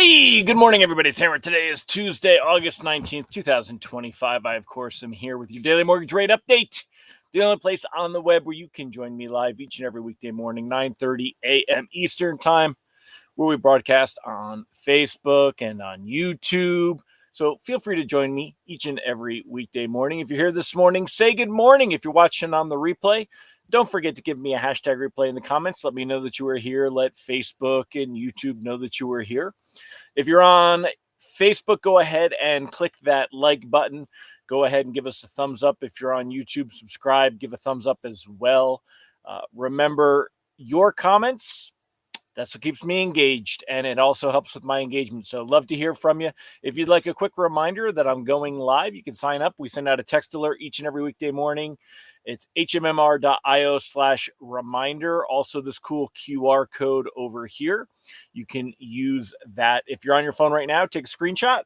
Hey, good morning, everybody. It's Hammer. Today is Tuesday, August 19th, 2025. I, of course, am here with your daily mortgage rate update. The only place on the web where you can join me live each and every weekday morning, 9:30 a.m. Eastern Time, where we broadcast on Facebook and on YouTube. So feel free to join me each and every weekday morning. If you're here this morning, say good morning. If you're watching on the replay, don't forget to give me a hashtag replay in the comments. Let me know that you were here. Let Facebook and YouTube know that you were here. If you're on Facebook, go ahead and click that like button. Go ahead and give us a thumbs up. If you're on YouTube, subscribe, give a thumbs up as well. Remember, your comments, that's what keeps me engaged, and it also helps with my engagement. So love to hear from you. If you'd like a quick reminder that I'm going live, you can sign up. We send out a text alert each and every weekday morning. It's hmmr.io/reminder. Also, this cool QR code over here. You can use that. If you're on your phone right now, take a screenshot.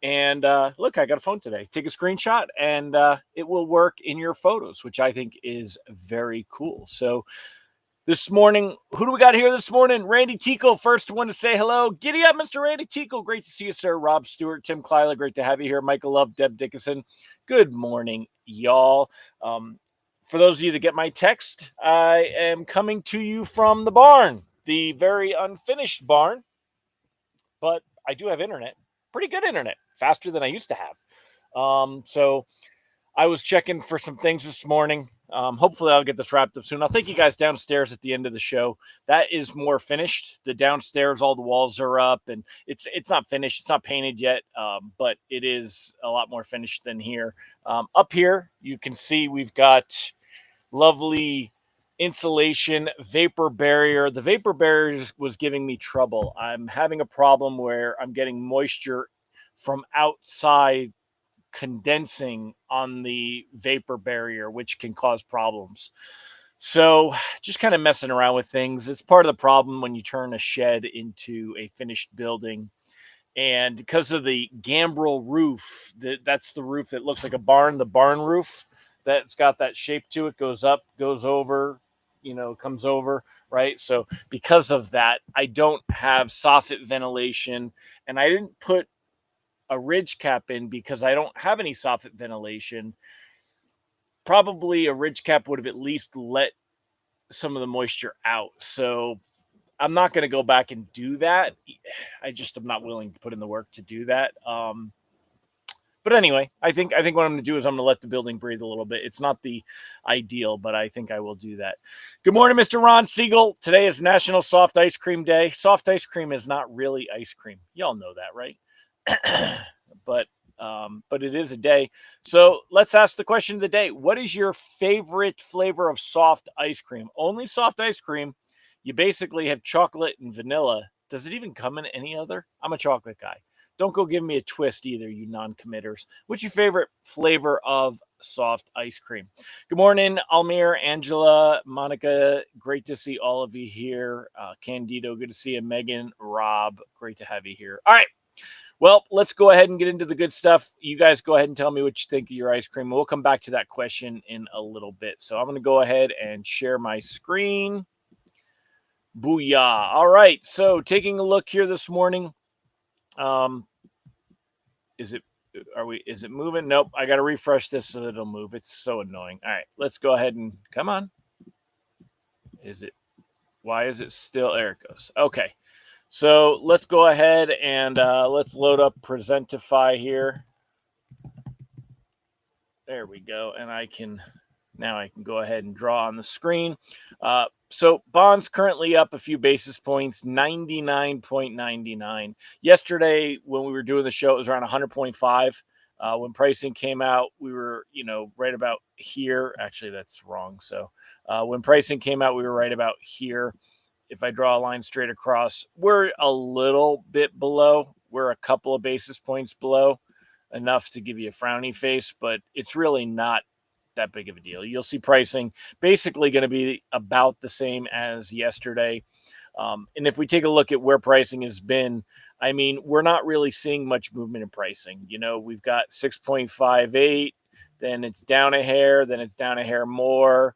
And look, I got a phone today. Take a screenshot, and it will work in your photos, which I think is very cool. So this morning, who do we got here this morning? Randy Tickle, first one to say hello. Giddy up, Mr. Randy Tickle. Great to see you, sir. Rob Stewart, Tim Klyla, great to have you here. Michael Love, Deb Dickinson. Good morning, y'all. For those of you that get my text, I am coming to you from the barn, the very unfinished barn, but I do have internet, pretty good internet, faster than I used to have. So I was checking for some things this morning. Hopefully I'll get this wrapped up soon. I'll take you guys downstairs at the end of the show. That is more finished. The downstairs, all the walls are up, and it's not finished. It's not painted yet, but it is a lot more finished than here. Up here, you can see we've got lovely insulation, vapor barrier. The vapor barrier was giving me trouble. I'm having a problem where I'm getting moisture from outside condensing on the vapor barrier, which can cause problems. So just kind of messing around with things. It's part of the problem when you turn a shed into a finished building. And because of the gambrel roof, that's the roof that looks like a barn, the barn roof that's got that shape to it, goes up, goes over, comes over, right? So because of that, I don't have soffit ventilation, and I didn't put a ridge cap in because I don't have any soffit ventilation. Probably a ridge cap would have at least let some of the moisture out. So I'm not going to go back and do that. I just am not willing to put in the work to do that. But anyway, I think what I'm going to do is I'm going to let the building breathe a little bit. It's not the ideal, but I think I will do that. Good morning, Mr. Ron Siegel. Today is National Soft Ice Cream Day. Soft ice cream is not really ice cream. Y'all know that, right? but it is a day. So let's ask the question of the day. What is your favorite flavor of soft ice cream? Only soft ice cream. You basically have chocolate and vanilla. Does it even come in any other? I'm a chocolate guy. Don't go give me a twist either, you non-committers. What's your favorite flavor of soft ice cream? Good morning, Almir, Angela, Monica. Great to see all of you here. Candido, good to see you. Megan, Rob, great to have you here. All right. Well, let's go ahead and get into the good stuff. You guys go ahead and tell me what you think of your ice cream. We'll come back to that question in a little bit. So I'm going to go ahead and share my screen. Booyah. All right. So taking a look here this morning. Is it moving? Nope. I got to refresh this so that it'll move. It's so annoying. All right. Let's go ahead and come on. Why is it still? There it goes. Okay. So let's go ahead and let's load up Presentify here. There we go. And I can go ahead and draw on the screen. So bonds currently up a few basis points, 99.99. Yesterday, when we were doing the show, it was around 100.5. When pricing came out, we were, right about here. Actually, that's wrong. So when pricing came out, we were right about here. If I draw a line straight across, we're a little bit below. We're a couple of basis points below, enough to give you a frowny face, but it's really not that big of a deal. You'll see pricing basically going to be about the same as yesterday. And if we take a look at where pricing has been, I mean, we're not really seeing much movement in pricing. We've got 6.58, then it's down a hair, then it's down a hair more.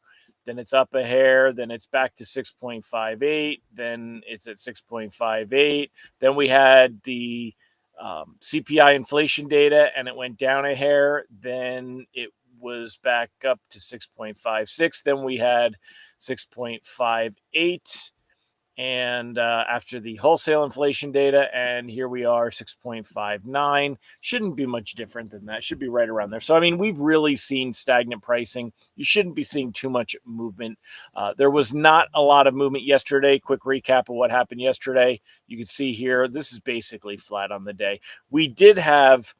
then it's up a hair, then it's back to 6.58, then it's at 6.58. Then we had the CPI inflation data, and it went down a hair. Then it was back up to 6.56. Then we had 6.58 and after the wholesale inflation data, and here we are 6.59. Shouldn't be much different than that. Should be right around there. So I mean, we've really seen stagnant pricing. You shouldn't be seeing too much movement. There was not a lot of movement yesterday. Quick recap of what happened yesterday. You can see here, this is basically flat on the day. We did have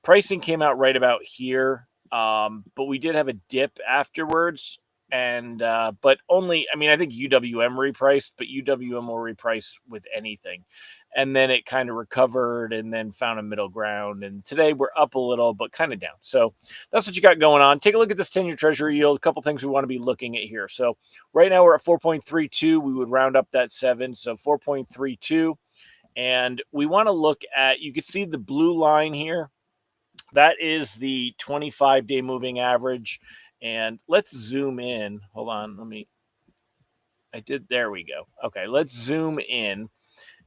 pricing came out right about here, but we did have a dip afterwards. And but only, I mean, I think UWM repriced, but UWM will reprice with anything. And then it kind of recovered and then found a middle ground. And today we're up a little, but kind of down. So that's what you got going on. Take a look at this 10-year treasury yield. A couple things we want to be looking at here. So right now we're at 4.32. We would round up that 7. So 4.32. And we want to look at, you can see the blue line here. That is the 25-day moving average. And let's zoom in. Hold on. There we go. Okay, let's zoom in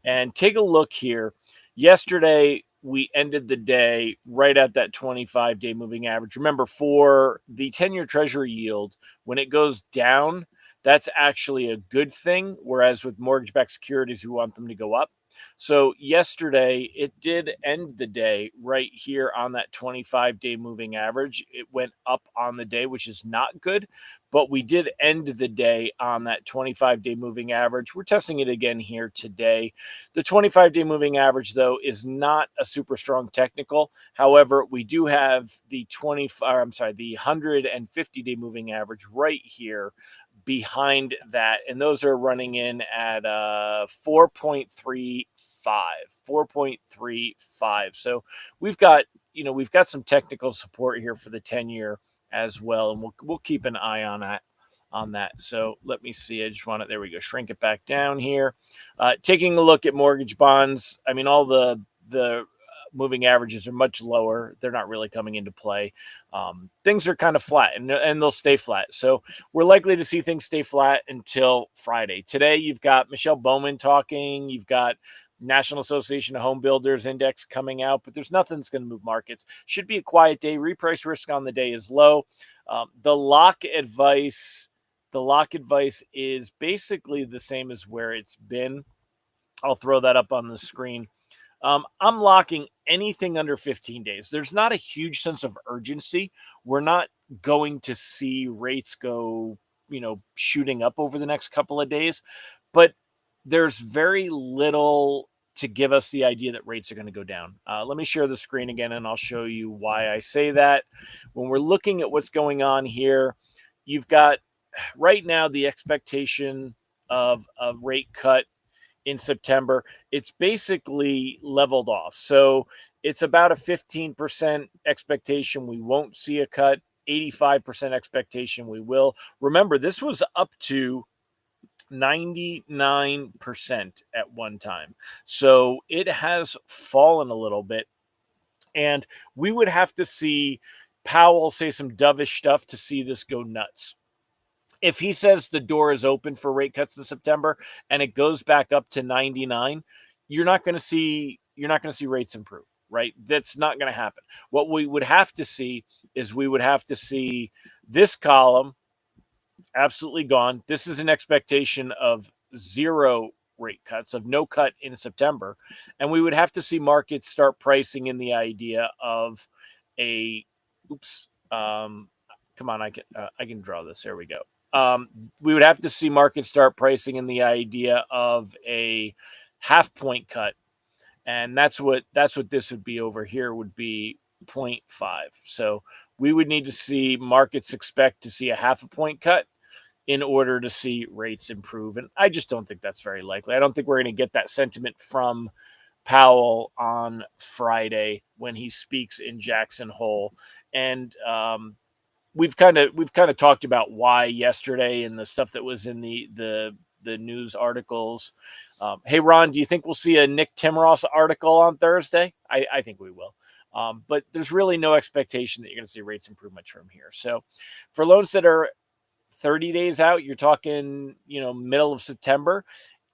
and take a look here. Yesterday, we ended the day right at that 25-day moving average. Remember, for the 10-year treasury yield, when it goes down, that's actually a good thing. Whereas with mortgage-backed securities, we want them to go up. So yesterday, it did end the day right here on that 25-day moving average. It went up on the day, which is not good, but we did end the day on that 25-day moving average. We're testing it again here today. The 25-day moving average, though, is not a super strong technical. However, we do have the 150-day moving average right here behind that, and those are running in at 4.35. So we've got some technical support here for the 10-year as well, and we'll keep an eye on that. So let me see. I just want to, there we go, shrink it back down here. Taking a look at mortgage bonds. I mean, all the moving averages are much lower. They're not really coming into play. Things are kind of flat, and they'll stay flat. So we're likely to see things stay flat until Friday. Today, you've got Michelle Bowman talking. You've got National Association of Home Builders Index coming out, but there's nothing that's going to move markets. Should be a quiet day. Reprice risk on the day is low. The lock advice is basically the same as where it's been. I'll throw that up on the screen. I'm locking anything under 15 days. There's not a huge sense of urgency. We're not going to see rates go, shooting up over the next couple of days, but there's very little to give us the idea that rates are going to go down. Let me share the screen again, and I'll show you why I say that. When we're looking at what's going on here, you've got right now the expectation of a rate cut in September. It's basically leveled off. So it's about a 15% expectation we won't see a cut, 85% expectation we will. Remember, this was up to 99% at one time. So it has fallen a little bit. And we would have to see Powell say some dovish stuff to see this go nuts. If he says the door is open for rate cuts in September and it goes back up to 99, you're not going to see rates improve, right? That's not going to happen. What we would have to see is this column absolutely gone. This is an expectation of 0 rate cuts, of no cut in September, and we would have to see markets start pricing in the idea of a come on, I can draw this. There we go. We would have to see markets start pricing in the idea of a half-point cut, and that's what this would be over here, would be 0.5. So we would need to see markets expect to see a half a point cut in order to see rates improve, and I just don't think that's very likely. I don't think we're going to get that sentiment from Powell on Friday when he speaks in Jackson Hole, and we've kind of talked about why yesterday and the stuff that was in the news articles. Hey, Ron, do you think we'll see a Nick Timros article on Thursday? I think we will. But there's really no expectation that you're going to see rates improve much from here. So for loans that are 30 days out, you're talking, middle of September.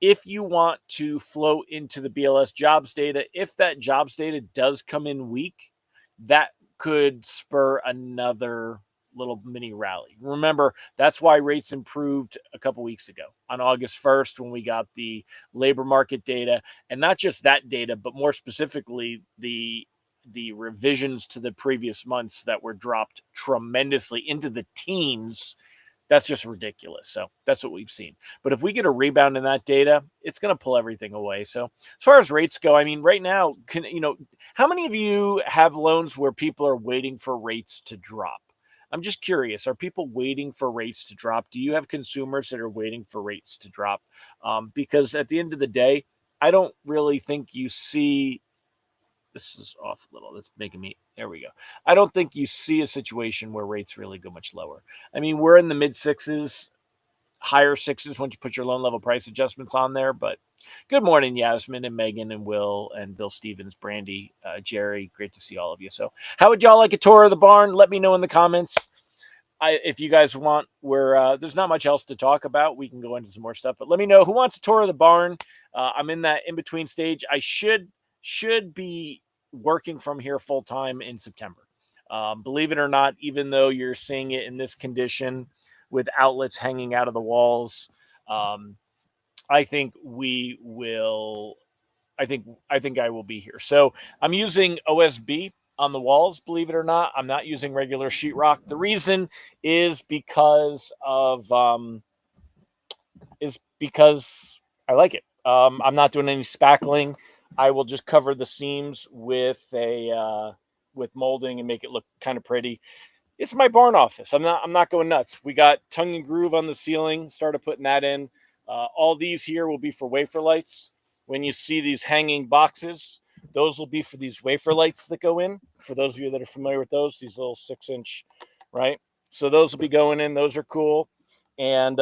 If you want to flow into the BLS jobs data, if that jobs data does come in weak, that could spur another little mini rally. Remember, that's why rates improved a couple weeks ago on August 1st when we got the labor market data, and not just that data, but more specifically the revisions to the previous months that were dropped tremendously into the teens. That's just ridiculous. So that's what we've seen. But if we get a rebound in that data, it's going to pull everything away. So as far as rates go, I mean, right now, how many of you have loans where people are waiting for rates to drop? I'm just curious. Are people waiting for rates to drop? Do you have consumers that are waiting for rates to drop? Because at the end of the day, I don't really think you see. This is off a little. That's making me. There we go. I don't think you see a situation where rates really go much lower. I mean, we're in the mid sixes, higher sixes once you put your loan level price adjustments on there. But good morning, Yasmin and Megan and Will and Bill Stevens, Brandy, Jerry. Great to see all of you. So, how would y'all like a tour of the barn? Let me know in the comments. If you guys want, there's not much else to talk about. We can go into some more stuff, but let me know who wants a tour of the barn. I'm in that in between stage. I should be working from here full time in September. Believe it or not, even though you're seeing it in this condition with outlets hanging out of the walls, I think we will. I think I will be here. So I'm using OSB on the walls. Believe it or not, I'm not using regular sheetrock. The reason is because I like it. I'm not doing any spackling. I will just cover the seams with with molding and make it look kind of pretty. It's my barn office. I'm not going nuts. We got tongue and groove on the ceiling. Started putting that in. All these here will be for wafer lights. When you see these hanging boxes, those will be for these wafer lights that go in. For those of you that are familiar with those, these little 6-inch, right? So those will be going in. Those are cool. And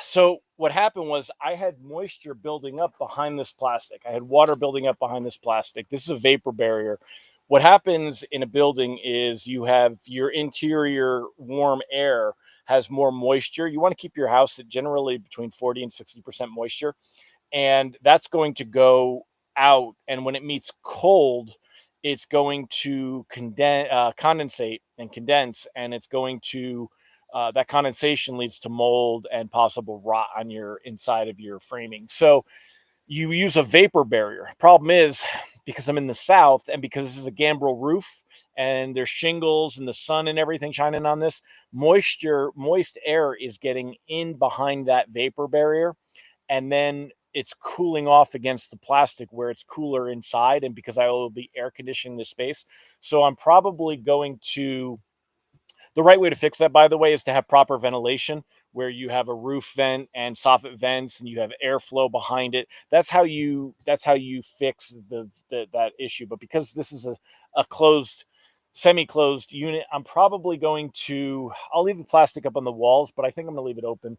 so what happened was I had moisture building up behind this plastic. I had water building up behind this plastic. This is a vapor barrier. What happens in a building is you have your interior warm air has more moisture. You want to keep your house at generally between 40 and 60% moisture. And that's going to go out. And when it meets cold, it's going to condensate and condense. And it's going to that condensation leads to mold and possible rot on your inside of your framing. So you use a vapor barrier. Problem is, because I'm in the South and because this is a gambrel roof and there's shingles and the sun and everything shining on this, moist air is getting in behind that vapor barrier. And then it's cooling off against the plastic where it's cooler inside. And because I will be air conditioning this space. So I'm probably going to. The right way to fix that, by the way, is to have proper ventilation where you have a roof vent and soffit vents and you have airflow behind it. That's how you fix that issue. But because this is a closed, semi-closed unit, I'm probably I'll leave the plastic up on the walls, but I think I'm going to leave it open.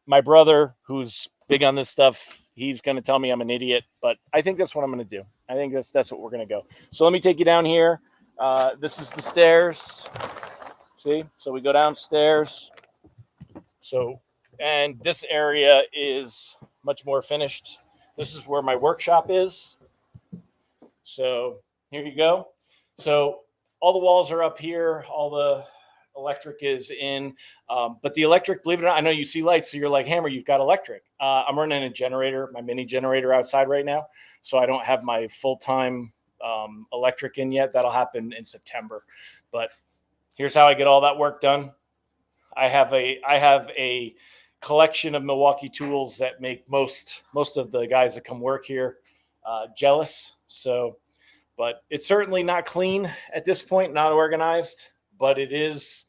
My brother, who's big on this stuff, he's going to tell me I'm an idiot, but I think that's what I'm going to do. I think that's what we're going to go. So let me take you down here. This is the stairs. See? So we go downstairs. And this area is much more finished. This is where my workshop is. So here you go. So all the walls are up here. All the electric is in. But the electric, believe it or not, I know you see lights. So you're like, Hammer, you've got electric. I'm running a generator, my mini generator outside right now. So I don't have my full-time electric in yet. That'll happen in September. But here's how I get all that work done. I have a collection of Milwaukee tools that make most of the guys that come work here jealous. So, but it's certainly not clean at this point, not organized, but it is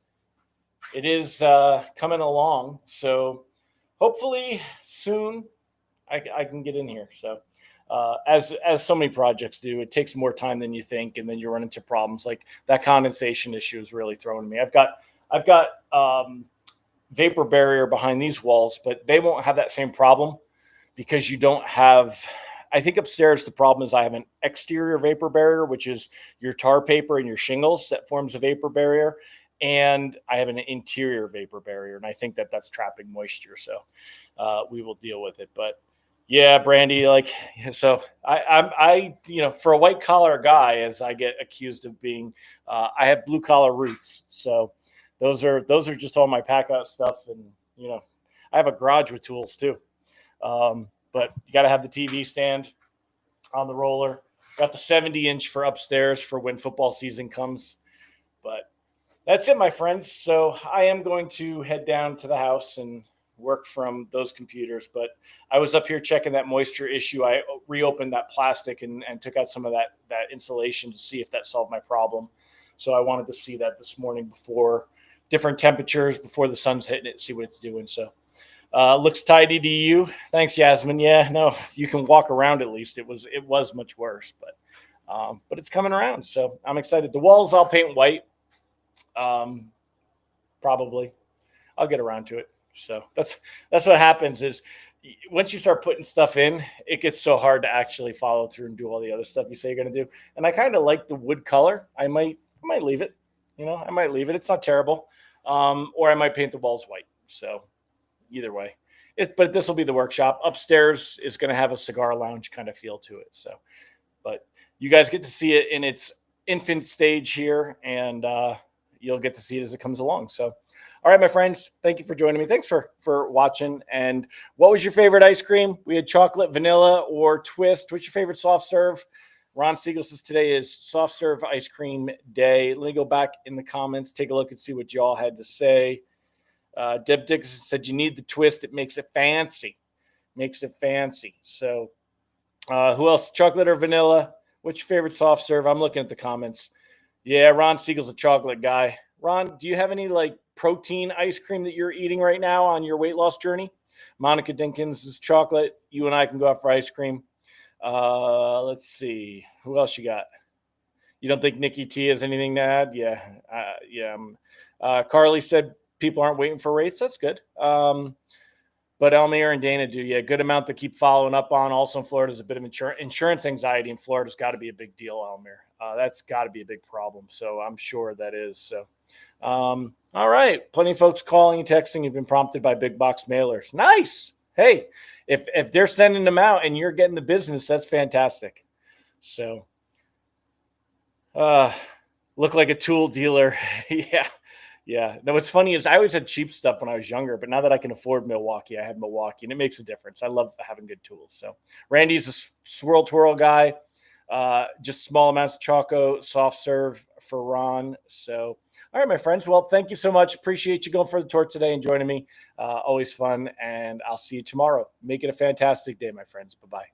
coming along. So hopefully soon I can get in here. So as so many projects do, it takes more time than you think, and then you run into problems like that condensation issue is really throwing me. I've got vapor barrier behind these walls, but they won't have that same problem because you don't have. I think upstairs the problem is I have an exterior vapor barrier, which is your tar paper and your shingles that forms a vapor barrier, and I have an interior vapor barrier, and I think that that's trapping moisture. So we will deal with it. But yeah, Brandy, like, so for a white collar guy, as I get accused of being, I have blue collar roots. So those are just all my pack out stuff, and I have a garage with tools too. But you got to have the TV stand on the roller. Got the 70-inch for upstairs for when football season comes. But that's it, my friends. So I am going to head down to the house and work from those computers. But I was up here checking that moisture issue. I reopened that plastic and took out some of that insulation to see if that solved my problem. So I wanted to see that this morning before different temperatures, before the sun's hitting it, see what it's doing. So looks tidy to you. Thanks, Yasmin. Yeah, no, you can walk around at least. It was much worse, but it's coming around. So I'm excited. The walls I'll paint white. Probably I'll get around to it. So that's what happens is once you start putting stuff in, it gets so hard to actually follow through and do all the other stuff you say you're going to do. And I kind of like the wood color. I might leave it, I might leave it. It's not terrible. Or I might paint the walls white. So either way, but this will be the workshop. Upstairs is going to have a cigar lounge kind of feel to it. So, but you guys get to see it in its infant stage here, and you'll get to see it as it comes along. So, all right, my friends, thank you for joining me. Thanks for watching. And what was your favorite ice cream? We had chocolate, vanilla, or twist. What's your favorite soft serve? Ron Siegel says today is soft serve ice cream day. Let me go back in the comments, take a look and see what y'all had to say. Deb Dixon said you need the twist. It makes it fancy. So who else? Chocolate or vanilla? What's your favorite soft serve? I'm looking at the comments. Yeah, Ron Siegel's a chocolate guy. Ron, do you have any protein ice cream that you're eating right now on your weight loss journey? Monica Dinkins is chocolate. You and I can go out for ice cream. Let's see. Who else you got? You don't think Nikki T has anything to add? Yeah. Carly said people aren't waiting for rates. That's good. But Elmir and Dana do. Yeah, good amount to keep following up on. Also in Florida is a bit of insurance anxiety in Florida's got to be a big deal, Elmir. That's got to be a big problem. So I'm sure that is. So, all right. Plenty of folks calling and texting. You've been prompted by big box mailers. Nice. Hey, if they're sending them out and you're getting the business, that's fantastic. So, look like a tool dealer. Yeah. Yeah. No, what's funny is I always had cheap stuff when I was younger, but now that I can afford Milwaukee, I have Milwaukee, and it makes a difference. I love having good tools. So Randy's a swirl twirl guy, just small amounts of Choco, soft serve for Ron. So, all right, my friends. Well, thank you so much. Appreciate you going for the tour today and joining me. Always fun, and I'll see you tomorrow. Make it a fantastic day, my friends. Bye-bye.